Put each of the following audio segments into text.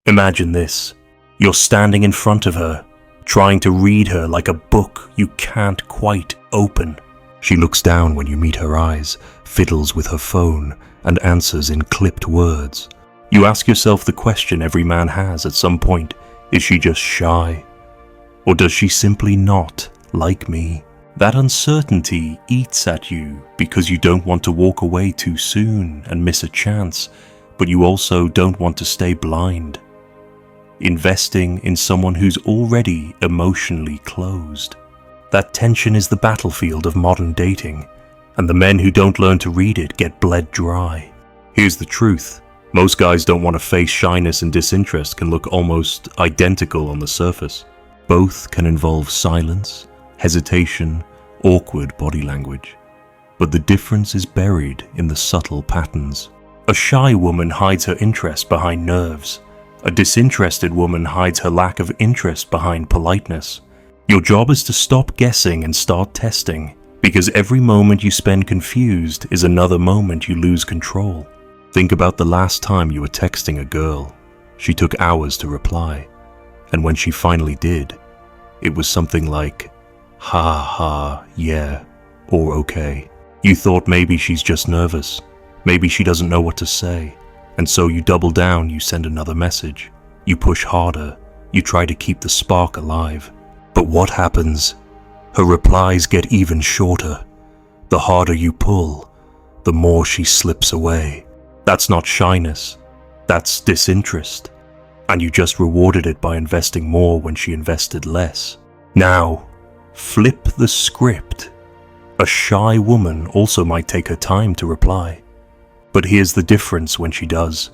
Imagine this. You're standing in front of her, trying to read her like a book you can't quite open. She looks down when you meet her eyes, fiddles with her phone, and answers in clipped words. You ask yourself the question every man has at some point: is she just shy? Or does she simply not like me? That uncertainty eats at you because you don't want to walk away too soon and miss a chance, but you also don't want to stay blind. Investing in someone who's already emotionally closed. That tension is the battlefield of modern dating, and the men who don't learn to read it get bled dry. Here's the truth. Most guys don't want to face shyness, and disinterest can look almost identical on the surface. Both can involve silence, hesitation, awkward body language. But the difference is buried in the subtle patterns. A shy woman hides her interest behind nerves. A disinterested woman hides her lack of interest behind politeness. Your job is to stop guessing and start testing, because every moment you spend confused is another moment you lose control. Think about the last time you were texting a girl. She took hours to reply, and when she finally did, it was something like, "Ha ha, yeah," or "okay." You thought maybe she's just nervous, maybe she doesn't know what to say, and so you double down, you send another message, you push harder, you try to keep the spark alive. But what happens? Her replies get even shorter. The harder you pull, the more she slips away. That's not shyness, that's disinterest. And you just rewarded it by investing more when she invested less. Now, flip the script. A shy woman also might take her time to reply. But here's the difference when she does.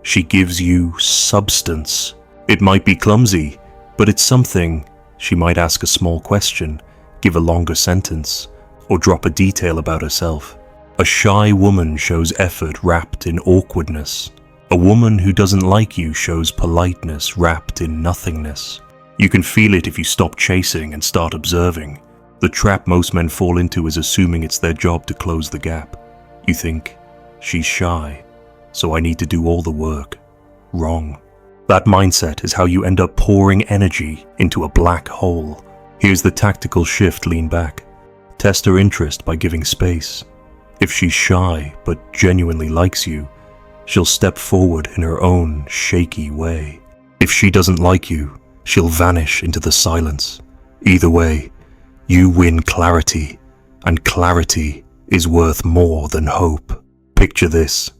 She gives you substance. It might be clumsy, but it's something. She might ask a small question, give a longer sentence, or drop a detail about herself. A shy woman shows effort wrapped in awkwardness. A woman who doesn't like you shows politeness wrapped in nothingness. You can feel it if you stop chasing and start observing. The trap most men fall into is assuming it's their job to close the gap. You think, she's shy, so I need to do all the work. Wrong. That mindset is how you end up pouring energy into a black hole. Here's the tactical shift: lean back. Test her interest by giving space. If she's shy but genuinely likes you, she'll step forward in her own shaky way. If she doesn't like you, she'll vanish into the silence. Either way, you win clarity, and clarity is worth more than hope. Picture this.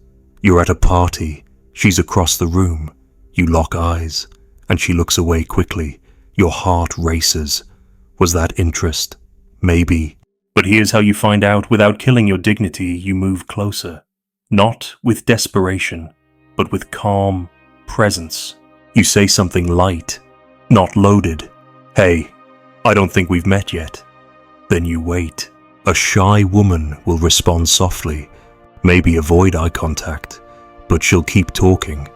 You're at a party. She's across the room. You lock eyes, and she looks away quickly. Your heart races. Was that interest? Maybe. But here's how you find out without killing your dignity. You move closer. Not with desperation, but with calm presence. You say something light, not loaded. "Hey, I don't think we've met yet." Then you wait. A shy woman will respond softly, maybe avoid eye contact, but she'll keep talking.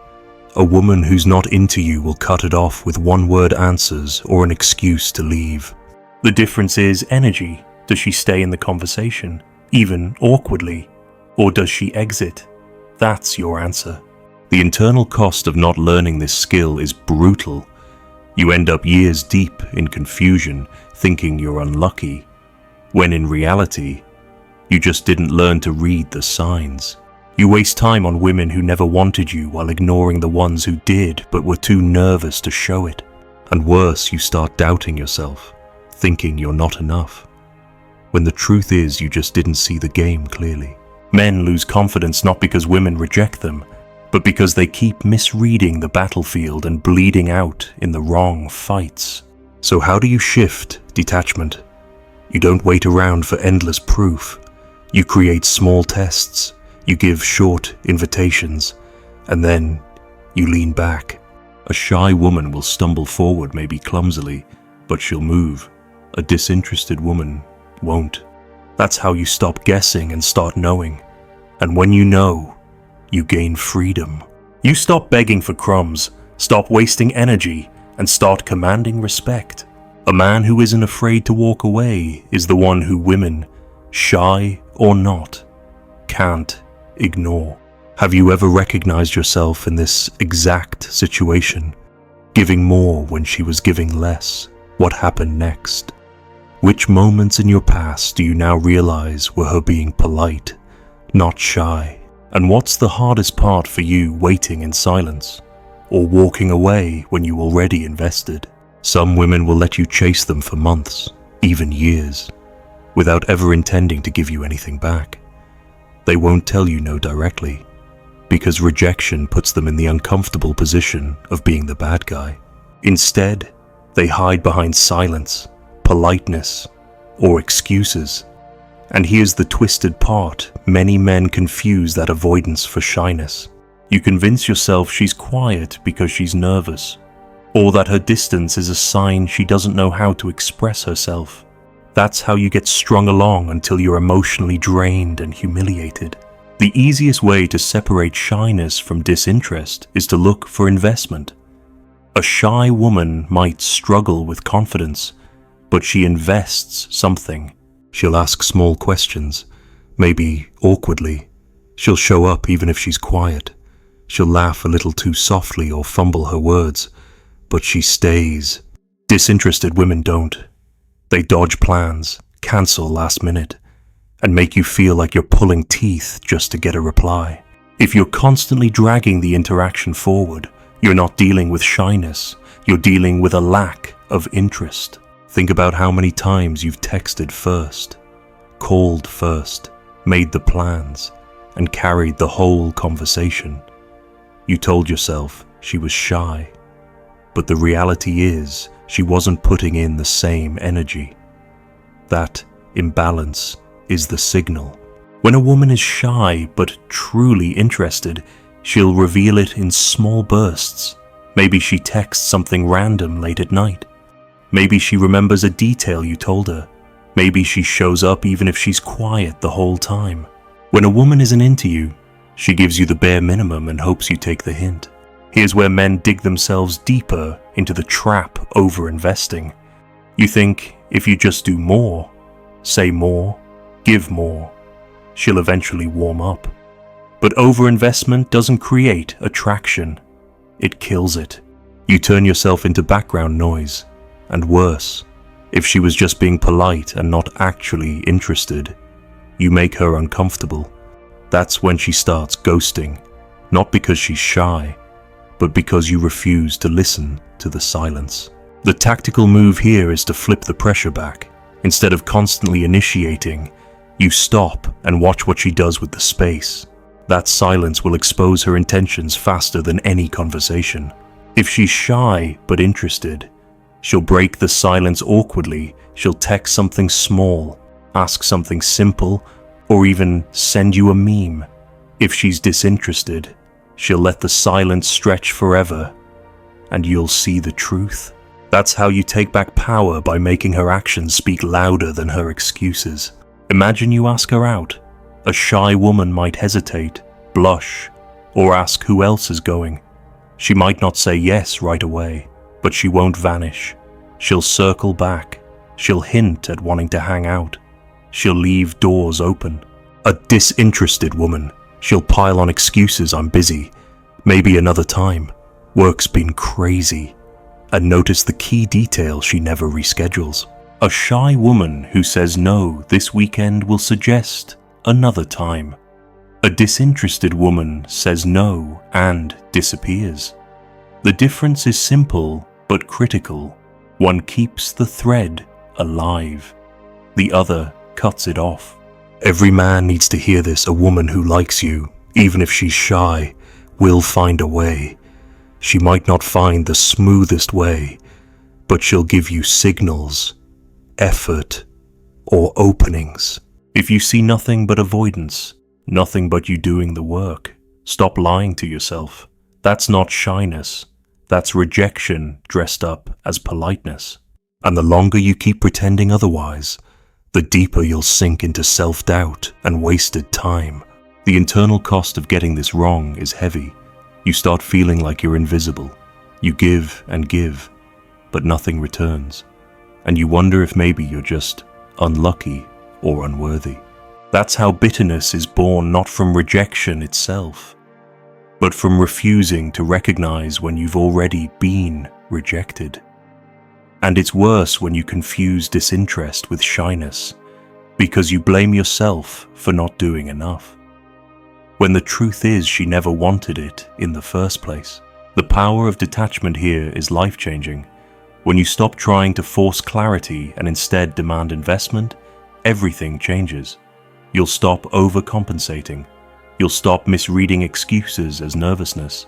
A woman who's not into you will cut it off with one-word answers or an excuse to leave. The difference is energy. Does she stay in the conversation, even awkwardly? Or does she exit? That's your answer. The internal cost of not learning this skill is brutal. You end up years deep in confusion, thinking you're unlucky, when in reality, you just didn't learn to read the signs. You waste time on women who never wanted you while ignoring the ones who did but were too nervous to show it. And worse, you start doubting yourself, thinking you're not enough, when the truth is you just didn't see the game clearly. Men lose confidence not because women reject them, but because they keep misreading the battlefield and bleeding out in the wrong fights. So how do you shift detachment? You don't wait around for endless proof. You create small tests. You give short invitations, and then you lean back. A shy woman will stumble forward, maybe clumsily, but she'll move. A disinterested woman won't. That's how you stop guessing and start knowing. And when you know, you gain freedom. You stop begging for crumbs, stop wasting energy, and start commanding respect. A man who isn't afraid to walk away is the one who women, shy or not, can't ignore. Have you ever recognized yourself in this exact situation, giving more when she was giving less? What happened next? Which moments in your past do you now realize were her being polite, not shy? And what's the hardest part for you, waiting in silence or walking away when you already invested? Some women will let you chase them for months, even years, without ever intending to give you anything back. They won't tell you no directly, because rejection puts them in the uncomfortable position of being the bad guy. Instead, they hide behind silence, politeness, or excuses. And here's the twisted part: many men confuse that avoidance for shyness. You convince yourself she's quiet because she's nervous, or that her distance is a sign she doesn't know how to express herself. That's how you get strung along until you're emotionally drained and humiliated. The easiest way to separate shyness from disinterest is to look for investment. A shy woman might struggle with confidence, but she invests something. She'll ask small questions, maybe awkwardly. She'll show up even if she's quiet. She'll laugh a little too softly or fumble her words, but she stays. Disinterested women don't. They dodge plans, cancel last minute, and make you feel like you're pulling teeth just to get a reply. If you're constantly dragging the interaction forward, you're not dealing with shyness, you're dealing with a lack of interest. Think about how many times you've texted first, called first, made the plans, and carried the whole conversation. You told yourself she was shy, but the reality is she wasn't putting in the same energy. That imbalance is the signal. When a woman is shy but truly interested, she'll reveal it in small bursts. Maybe she texts something random late at night. Maybe she remembers a detail you told her. Maybe she shows up even if she's quiet the whole time. When a woman isn't into you, she gives you the bare minimum and hopes you take the hint. Here's where men dig themselves deeper into the trap over-investing. You think if you just do more, say more, give more, she'll eventually warm up. But overinvestment doesn't create attraction. It kills it. You turn yourself into background noise. And worse, if she was just being polite and not actually interested, you make her uncomfortable. That's when she starts ghosting, not because she's shy, but because you refuse to listen to the silence. The tactical move here is to flip the pressure back. Instead of constantly initiating, you stop and watch what she does with the space. That silence will expose her intentions faster than any conversation. If she's shy but interested, she'll break the silence awkwardly. She'll text something small, ask something simple, or even send you a meme. If she's disinterested, she'll let the silence stretch forever, and you'll see the truth. That's how you take back power, by making her actions speak louder than her excuses. Imagine you ask her out. A shy woman might hesitate, blush, or ask who else is going. She might not say yes right away, but she won't vanish. She'll circle back. She'll hint at wanting to hang out. She'll leave doors open. A disinterested woman, she'll pile on excuses. I'm busy, maybe another time, work's been crazy. And notice the key detail: she never reschedules. A shy woman who says no this weekend will suggest another time. A disinterested woman says no and disappears. The difference is simple but critical. One keeps the thread alive. The other cuts it off. Every man needs to hear this. A woman who likes you, even if she's shy, will find a way. She might not find the smoothest way, but she'll give you signals, effort, or openings. If you see nothing but avoidance, nothing but you doing the work, stop lying to yourself. That's not shyness. That's rejection dressed up as politeness. And the longer you keep pretending otherwise, the deeper you'll sink into self-doubt and wasted time. The internal cost of getting this wrong is heavy. You start feeling like you're invisible. You give and give, but nothing returns. And you wonder if maybe you're just unlucky or unworthy. That's how bitterness is born, not from rejection itself, but from refusing to recognize when you've already been rejected. And it's worse when you confuse disinterest with shyness, because you blame yourself for not doing enough, when the truth is she never wanted it in the first place. The power of detachment here is life-changing. When you stop trying to force clarity and instead demand investment, everything changes. You'll stop overcompensating. You'll stop misreading excuses as nervousness.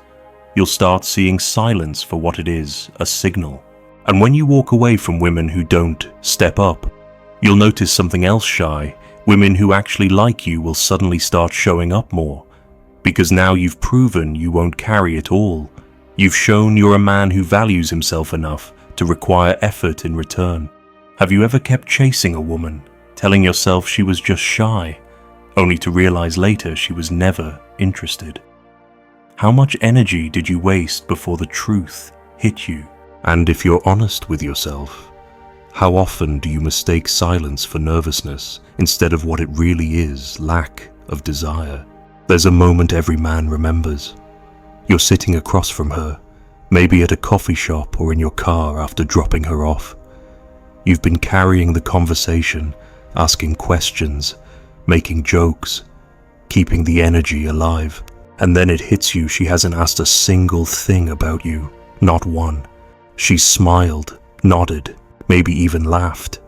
You'll start seeing silence for what it is, a signal. And when you walk away from women who don't step up, you'll notice something else shy. Women who actually like you will suddenly start showing up more, because now you've proven you won't carry it all. You've shown you're a man who values himself enough to require effort in return. Have you ever kept chasing a woman, telling yourself she was just shy, only to realize later she was never interested? How much energy did you waste before the truth hit you? And if you're honest with yourself, how often do you mistake silence for nervousness instead of what it really is, lack of desire? There's a moment every man remembers. You're sitting across from her, maybe at a coffee shop or in your car after dropping her off. You've been carrying the conversation, asking questions, making jokes, keeping the energy alive. And then it hits you she hasn't asked a single thing about you, not one. She's smiled, nodded, maybe even laughed.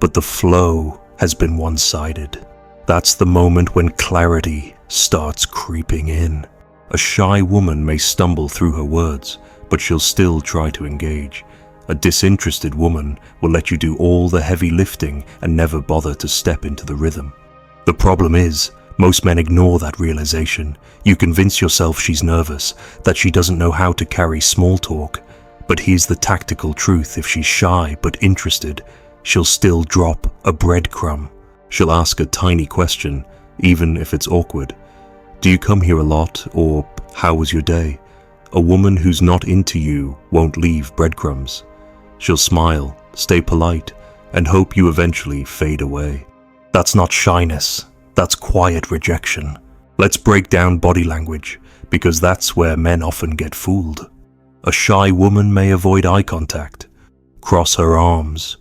But the flow has been one-sided. That's the moment when clarity starts creeping in. A shy woman may stumble through her words, but she'll still try to engage. A disinterested woman will let you do all the heavy lifting and never bother to step into the rhythm. The problem is, most men ignore that realization. You convince yourself she's nervous, that she doesn't know how to carry small talk. But here's the tactical truth: if she's shy but interested, she'll still drop a breadcrumb. She'll ask a tiny question, even if it's awkward. Do you come here a lot? Or how was your day? A woman who's not into you won't leave breadcrumbs. She'll smile, stay polite, and hope you eventually fade away. That's not shyness, that's quiet rejection. Let's break down body language, because that's where men often get fooled. A shy woman may avoid eye contact, cross her arms,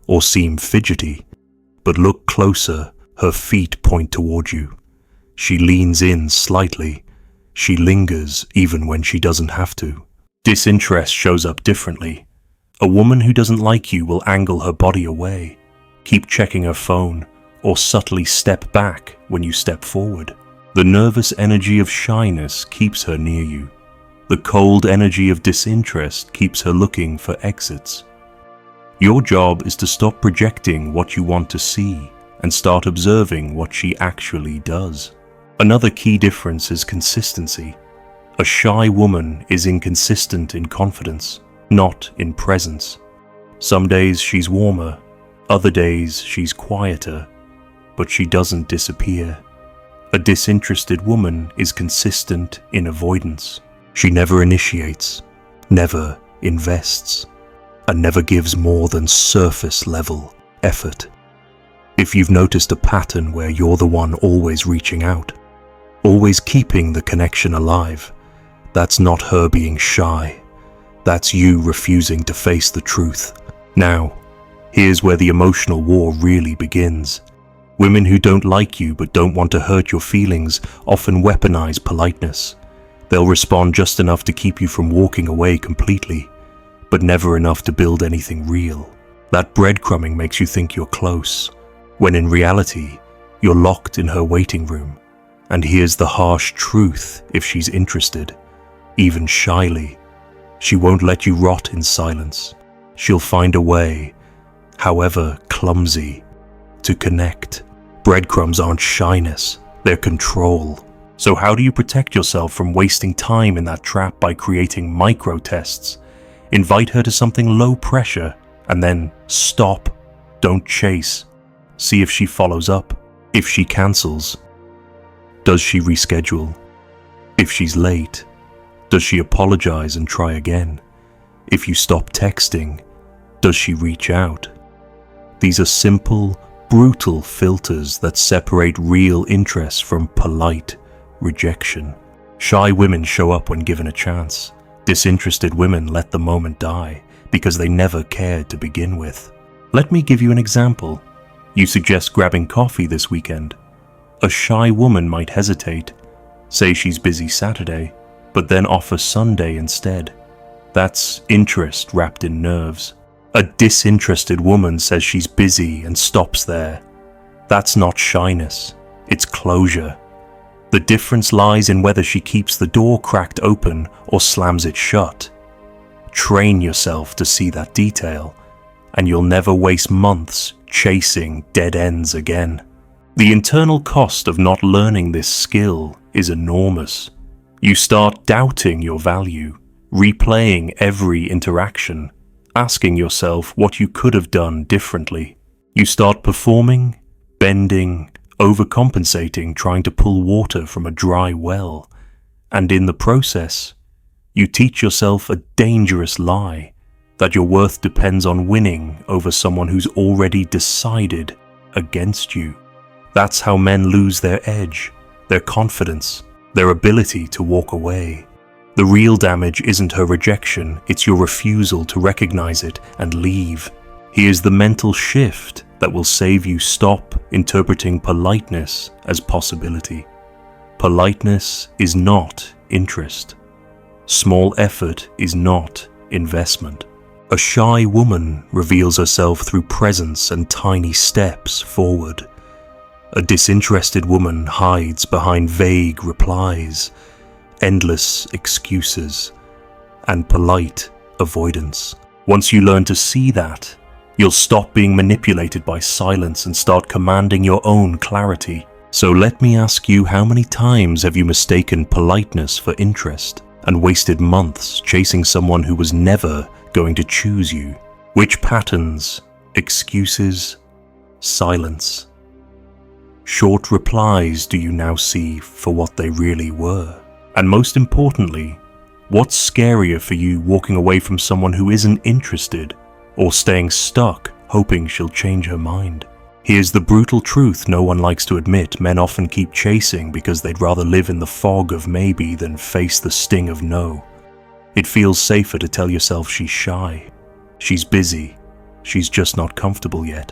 or seem fidgety, but look closer, her feet point toward you. She leans in slightly. She lingers even when she doesn't have to. Disinterest shows up differently. A woman who doesn't like you will angle her body away, keep checking her phone, or subtly step back when you step forward. The nervous energy of shyness keeps her near you. The cold energy of disinterest keeps her looking for exits. Your job is to stop projecting what you want to see and start observing what she actually does. Another key difference is consistency. A shy woman is inconsistent in confidence, not in presence. Some days she's warmer, other days she's quieter, but she doesn't disappear. A disinterested woman is consistent in avoidance. She never initiates, never invests, and never gives more than surface-level effort. If you've noticed a pattern where you're the one always reaching out, always keeping the connection alive, that's not her being shy. That's you refusing to face the truth. Now, here's where the emotional war really begins. Women who don't like you but don't want to hurt your feelings often weaponize politeness. They'll respond just enough to keep you from walking away completely, but never enough to build anything real. That breadcrumbing makes you think you're close, when in reality, you're locked in her waiting room. And here's the harsh truth: if she's interested, even shyly, she won't let you rot in silence. She'll find a way, however clumsy, to connect. Breadcrumbs aren't shyness, they're control. So how do you protect yourself from wasting time in that trap? By creating micro-tests. Invite her to something low pressure, and then stop. Don't chase. See if she follows up. If she cancels, does she reschedule? If she's late, does she apologize and try again? If you stop texting, does she reach out? These are simple, brutal filters that separate real interest from polite rejection. Shy women show up when given a chance. Disinterested women let the moment die because they never cared to begin with. Let me give you an example. You suggest grabbing coffee this weekend. A shy woman might hesitate, say she's busy Saturday, but then offer Sunday instead. That's interest wrapped in nerves. A disinterested woman says she's busy and stops there. That's not shyness, it's closure. The difference lies in whether she keeps the door cracked open or slams it shut. Train yourself to see that detail, and you'll never waste months chasing dead ends again. The internal cost of not learning this skill is enormous. You start doubting your value, replaying every interaction, asking yourself what you could have done differently. You start performing, bending, overcompensating, trying to pull water from a dry well. And in the process, you teach yourself a dangerous lie, that your worth depends on winning over someone who's already decided against you. That's how men lose their edge, their confidence, their ability to walk away. The real damage isn't her rejection, it's your refusal to recognize it and leave. Here's the mental shift that will save you. Stop interpreting politeness as possibility. Politeness is not interest. Small effort is not investment. A shy woman reveals herself through presence and tiny steps forward. A disinterested woman hides behind vague replies, endless excuses, and polite avoidance. Once you learn to see that, you'll stop being manipulated by silence and start commanding your own clarity. So let me ask you, how many times have you mistaken politeness for interest and wasted months chasing someone who was never going to choose you? Which patterns, excuses, silence, short replies do you now see for what they really were? And most importantly, what's scarier for you, walking away from someone who isn't interested, or staying stuck hoping she'll change her mind? Here's the brutal truth no one likes to admit. Men often keep chasing because they'd rather live in the fog of maybe than face the sting of no. It feels safer to tell yourself she's shy, she's busy, she's just not comfortable yet,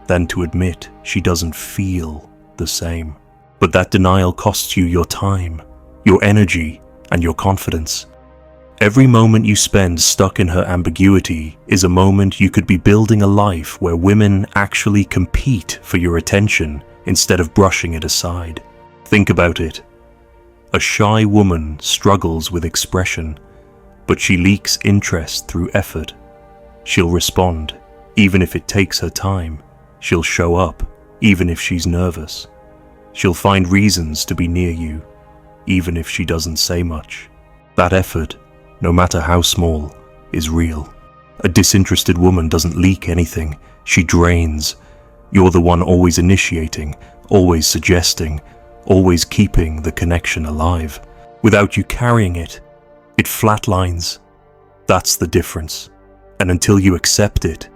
than to admit she doesn't feel the same. But that denial costs you your time, your energy, and your confidence. Every moment you spend stuck in her ambiguity is a moment you could be building a life where women actually compete for your attention instead of brushing it aside. Think about it. A shy woman struggles with expression, but she leaks interest through effort. She'll respond, even if it takes her time. She'll show up, even if she's nervous. She'll find reasons to be near you, even if she doesn't say much. That effort, no matter how small, is real. A disinterested woman doesn't leak anything, she drains. You're the one always initiating, always suggesting, always keeping the connection alive. Without you carrying it, it flatlines. That's the difference. And until you accept it,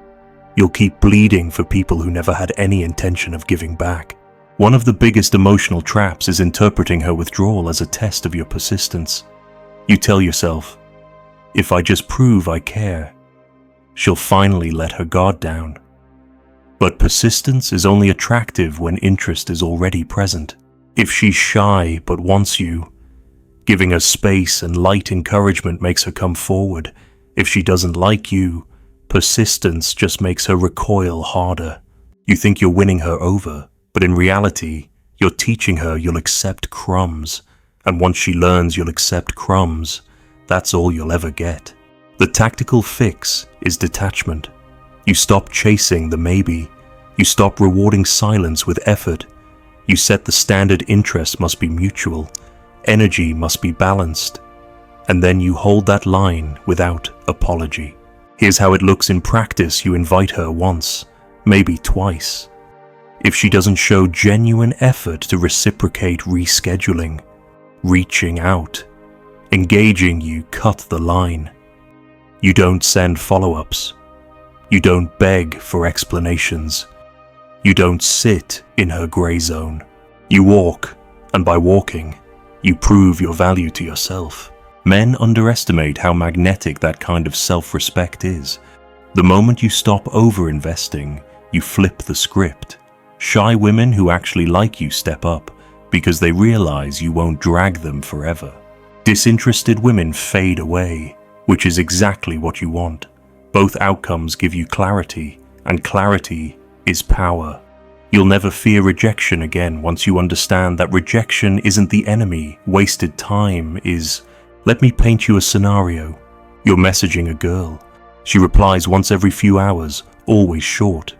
you'll keep bleeding for people who never had any intention of giving back. One of the biggest emotional traps is interpreting her withdrawal as a test of your persistence. You tell yourself, if I just prove I care, she'll finally let her guard down. But persistence is only attractive when interest is already present. If she's shy but wants you, giving her space and light encouragement makes her come forward. If she doesn't like you, persistence just makes her recoil harder. You think you're winning her over, but in reality, you're teaching her you'll accept crumbs. And once she learns you'll accept crumbs, that's all you'll ever get. The tactical fix is detachment. You stop chasing the maybe. You stop rewarding silence with effort. You set the standard: interest must be mutual. Energy must be balanced. And then you hold that line without apology. Here's how it looks in practice. You invite her once, maybe twice. If she doesn't show genuine effort to reciprocate, rescheduling, reaching out, engaging you, cut the line. You don't send follow-ups. You don't beg for explanations. You don't sit in her gray zone. You walk, and by walking, You prove your value to yourself. Men underestimate how magnetic that kind of self-respect is. The moment you stop over-investing, you flip the script. Shy women who actually like you step up because they realize you won't drag them forever. Disinterested women fade away, which is exactly what you want. Both outcomes give you clarity, and clarity is power. You'll never fear rejection again once you understand that rejection isn't the enemy, wasted time is. Let me paint you a scenario. You're messaging a girl. She replies once every few hours, always short.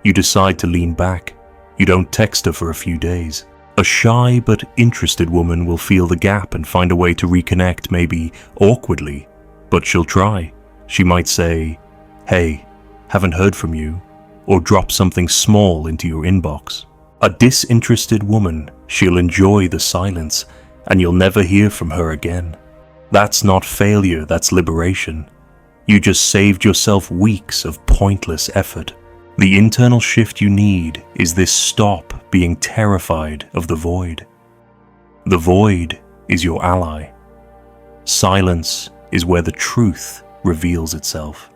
You decide to lean back. You don't text her for a few days. A shy but interested woman will feel the gap and find a way to reconnect, maybe awkwardly, but she'll try. She might say, "Hey, haven't heard from you," or drop something small into your inbox. A disinterested woman, she'll enjoy the silence, and you'll never hear from her again. That's not failure, that's liberation. You just saved yourself weeks of pointless effort. The internal shift you need is this: stop being terrified of the void. The void is your ally. Silence is where the truth reveals itself.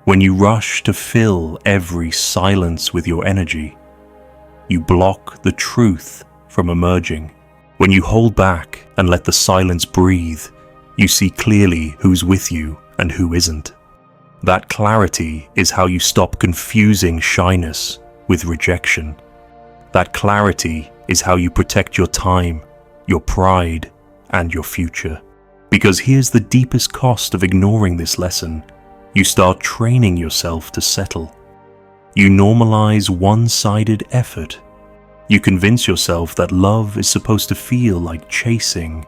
When you rush to fill every silence with your energy, you block the truth from emerging. When you hold back and let the silence breathe, you see clearly who's with you and who isn't. That clarity is how you stop confusing shyness with rejection. That clarity is how you protect your time, your pride, and your future. Because here's the deepest cost of ignoring this lesson. You start training yourself to settle. You normalize one-sided effort. You convince yourself that love is supposed to feel like chasing,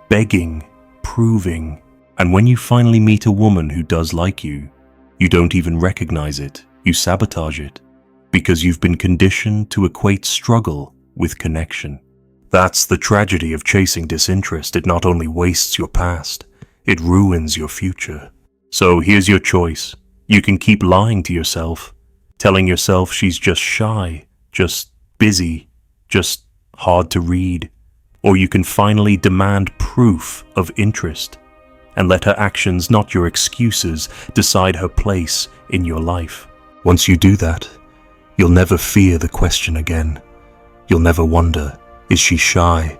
begging, proving. And when you finally meet a woman who does like you, you don't even recognize it, you sabotage it, because you've been conditioned to equate struggle with connection. That's the tragedy of chasing disinterest. It not only wastes your past, it ruins your future. So here's your choice. You can keep lying to yourself, telling yourself she's just shy, just busy, just hard to read. Or you can finally demand proof of interest and let her actions, not your excuses, decide her place in your life. Once you do that, you'll never fear the question again. You'll never wonder, is she shy?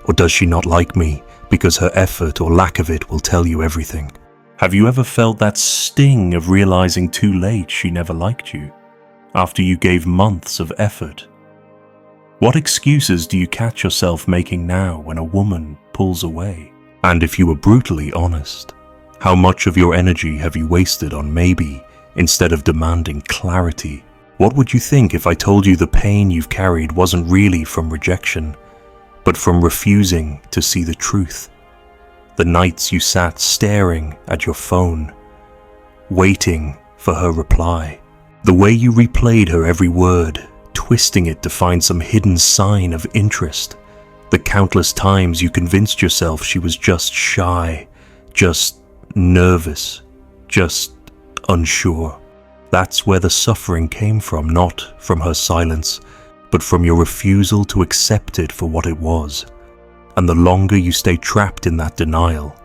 Or does she not like me? Because her effort or lack of it will tell you everything. Have you ever felt that sting of realizing too late she never liked you, after you gave months of effort? What excuses do you catch yourself making now when a woman pulls away? And if you were brutally honest, how much of your energy have you wasted on maybe instead of demanding clarity? What would you think if I told you the pain you've carried wasn't really from rejection, but from refusing to see the truth? The nights you sat staring at your phone, waiting for her reply. The way you replayed her every word, twisting it to find some hidden sign of interest. The countless times you convinced yourself she was just shy, just nervous, just unsure. That's where the suffering came from, not from her silence, but from your refusal to accept it for what it was. And the longer you stay trapped in that denial,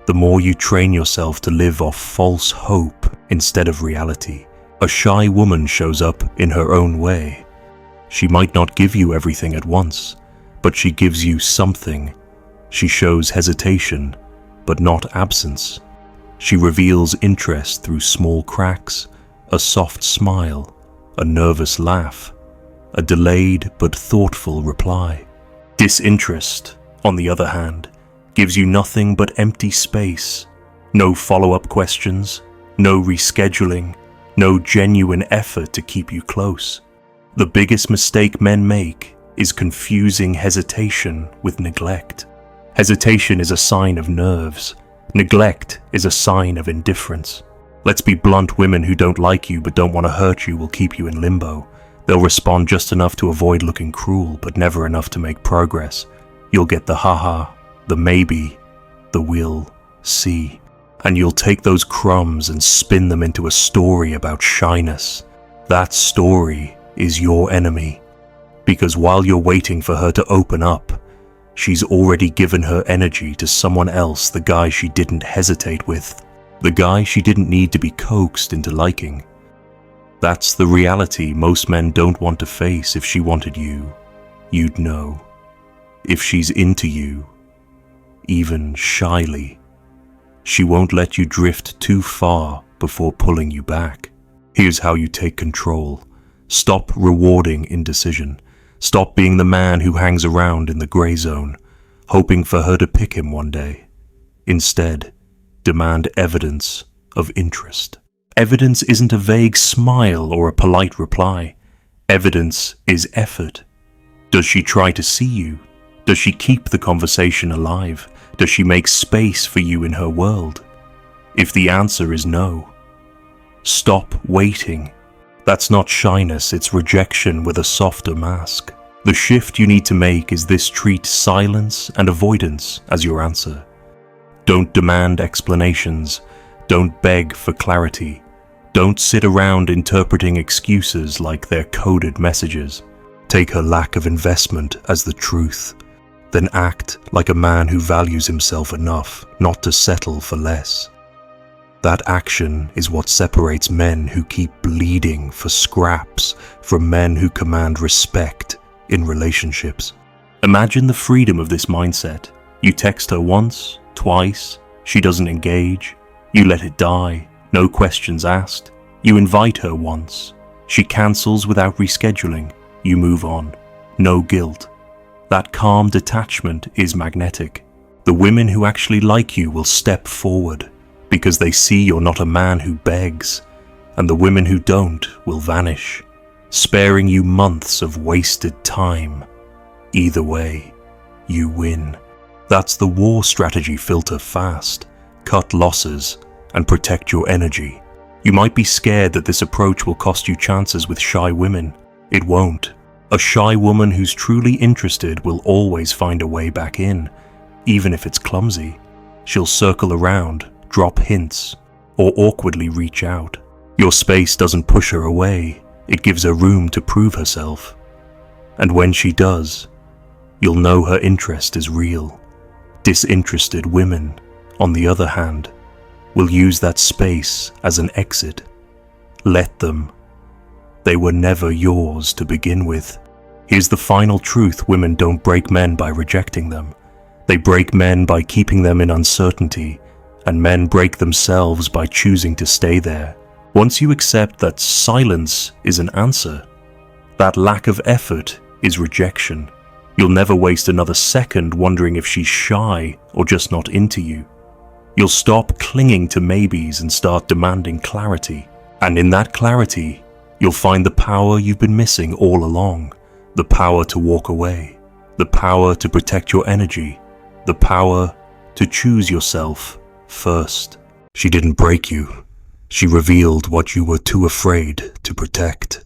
the more you train yourself to live off false hope instead of reality. A shy woman shows up in her own way. She might not give you everything at once, but she gives you something. She shows hesitation, but not absence. She reveals interest through small cracks, a soft smile, a nervous laugh, a delayed but thoughtful reply. Disinterest, on the other hand, gives you nothing but empty space. No follow-up questions, no rescheduling, no genuine effort to keep you close. The biggest mistake men make is confusing hesitation with neglect. Hesitation is a sign of nerves. Neglect is a sign of indifference. Let's be blunt, women who don't like you but don't want to hurt you will keep you in limbo. They'll respond just enough to avoid looking cruel, but never enough to make progress. You'll get the haha, the maybe, the we'll see. And you'll take those crumbs and spin them into a story about shyness. That story is your enemy. Because while you're waiting for her to open up, She's already given her energy to someone else, the guy she didn't hesitate with, the guy she didn't need to be coaxed into liking. That's the reality most men don't want to face. If she wanted you, you'd know. If she's into you, even shyly, she won't let you drift too far before pulling you back. Here's how you take control. Stop rewarding indecision. Stop being the man who hangs around in the gray zone, hoping for her to pick him one day. Instead, demand evidence of interest. Evidence isn't a vague smile or a polite reply. Evidence is effort. Does she try to see you? Does she keep the conversation alive? Does she make space for you in her world? If the answer is no, stop waiting. That's not shyness, it's rejection with a softer mask. The shift you need to make is this: treat silence and avoidance as your answer. Don't demand explanations. Don't beg for clarity. Don't sit around interpreting excuses like they're coded messages. Take her lack of investment as the truth. Then act like a man who values himself enough not to settle for less. That action is what separates men who keep bleeding for scraps from men who command respect in relationships. Imagine the freedom of this mindset. You text her once, twice, she doesn't engage. You let it die, no questions asked. You invite her once, she cancels without rescheduling. You move on, no guilt. That calm detachment is magnetic. The women who actually like you will step forward because they see you're not a man who begs, and the women who don't will vanish, sparing you months of wasted time. Either way, you win. That's the war strategy. Filter fast, cut losses, and protect your energy. You might be scared that this approach will cost you chances with shy women. It won't. A shy woman who's truly interested will always find a way back in, even if it's clumsy. She'll circle around, drop hints, or awkwardly reach out. Your space doesn't push her away, it gives her room to prove herself. And when she does, you'll know her interest is real. Disinterested women, on the other hand, will use that space as an exit. Let them. They were never yours to begin with. Here's the final truth: women don't break men by rejecting them. They break men by keeping them in uncertainty, and men break themselves by choosing to stay there. Once you accept that silence is an answer, that lack of effort is rejection, you'll never waste another second wondering if she's shy or just not into you. You'll stop clinging to maybes and start demanding clarity. And in that clarity, you'll find the power you've been missing all along. The power to walk away. The power to protect your energy. The power to choose yourself first. She didn't break you. She revealed what you were too afraid to protect.